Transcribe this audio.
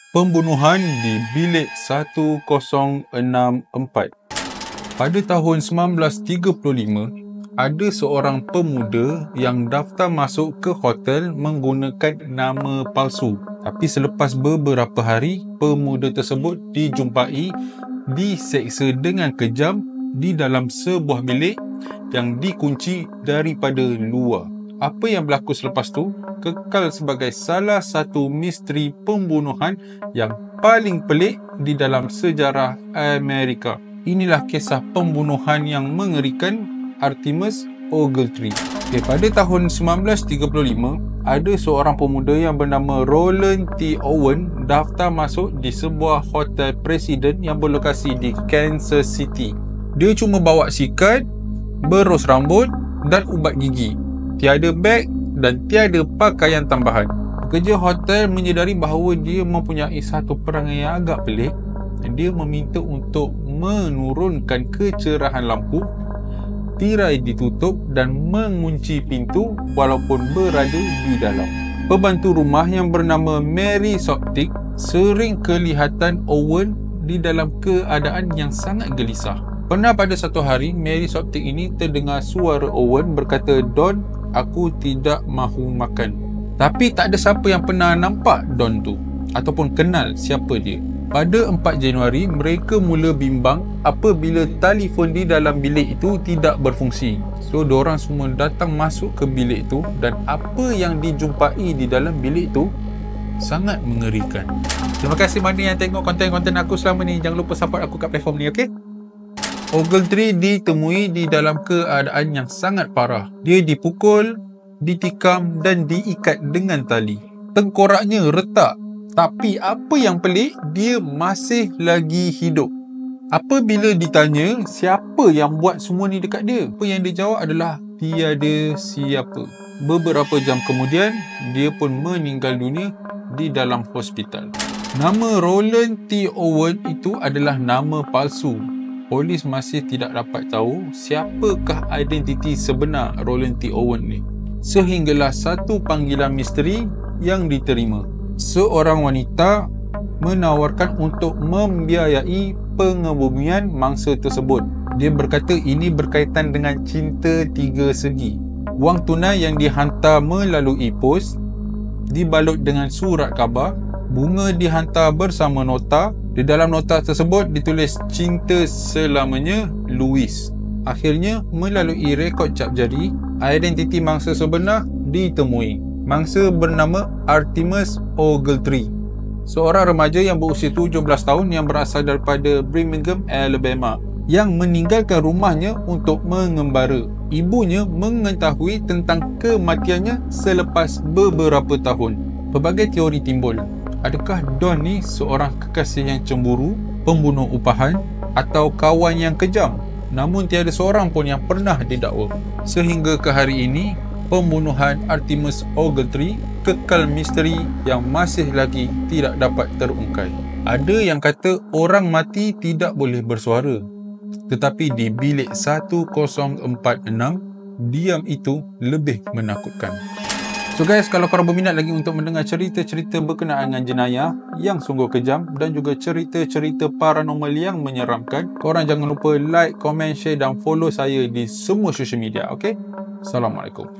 Pembunuhan di bilik 1064. Pada tahun 1935, ada seorang pemuda yang daftar masuk ke hotel menggunakan nama palsu. Tapi selepas beberapa hari, pemuda tersebut dijumpai diseksa dengan kejam di dalam sebuah bilik yang dikunci daripada luar. Apa yang berlaku selepas tu kekal sebagai salah satu misteri pembunuhan yang paling pelik di dalam sejarah Amerika. Inilah kisah pembunuhan yang mengerikan Artemus Ogletree. Pada tahun 1935, ada seorang pemuda yang bernama Roland T. Owen daftar masuk di sebuah hotel presiden yang berlokasi di Kansas City. Dia cuma bawa sikat, berus rambut dan ubat gigi. Tiada beg dan tiada pakaian tambahan. Pekerja hotel menyedari bahawa dia mempunyai satu perangai yang agak pelik. Dia meminta untuk menurunkan kecerahan lampu, tirai ditutup dan mengunci pintu walaupun berada di dalam. Pembantu rumah yang bernama Mary Soptic sering kelihatan Owen di dalam keadaan yang sangat gelisah. Pernah pada satu hari, Mary Soptic ini terdengar suara Owen berkata, "Don, aku tidak mahu makan." Tapi tak ada siapa yang pernah nampak Don tu ataupun kenal siapa dia. Pada 4 Januari, mereka mula bimbang apabila telefon di dalam bilik itu tidak berfungsi. So, diorang semua datang masuk ke bilik itu dan apa yang dijumpai di dalam bilik itu sangat mengerikan. Terima kasih mana yang tengok konten-konten aku selama ni. Jangan lupa support aku kat platform ni, okey? Ogletree ditemui di dalam keadaan yang sangat parah. Dia dipukul, ditikam dan diikat dengan tali. Tengkoraknya retak. Tapi apa yang pelik, dia masih lagi hidup. Apabila ditanya siapa yang buat semua ni dekat dia, apa yang dia jawab adalah tiada siapa. Beberapa jam kemudian, dia pun meninggal dunia di dalam hospital. Nama Roland T. Owen itu adalah nama palsu. Polis masih tidak dapat tahu siapakah identiti sebenar Roland T. Owen ni. Sehinggalah satu panggilan misteri yang diterima. Seorang wanita menawarkan untuk membiayai pengebumian mangsa tersebut. Dia berkata ini berkaitan dengan cinta 3 segi. Wang tunai yang dihantar melalui pos, dibalut dengan surat khabar, bunga dihantar bersama nota. Di dalam nota tersebut ditulis cinta selamanya Louis. Akhirnya melalui rekod cap jari, identiti mangsa sebenar ditemui. Mangsa bernama Artemus Ogletree, seorang remaja yang berusia 17 tahun yang berasal daripada Birmingham, Alabama, yang meninggalkan rumahnya untuk mengembara. Ibunya mengetahui tentang kematiannya selepas beberapa tahun. Pelbagai teori timbul. Adakah Don ni seorang kekasih yang cemburu, pembunuh upahan atau kawan yang kejam? Namun tiada seorang pun yang pernah didakwa. Sehingga ke hari ini, pembunuhan Artemus Ogletree kekal misteri yang masih lagi tidak dapat terungkai. Ada yang kata orang mati tidak boleh bersuara. Tetapi di bilik 1046, diam itu lebih menakutkan. So guys, kalau korang berminat lagi untuk mendengar cerita-cerita berkenaan dengan jenayah yang sungguh kejam dan juga cerita-cerita paranormal yang menyeramkan, korang jangan lupa like, komen, share dan follow saya di semua social media, okey? Assalamualaikum.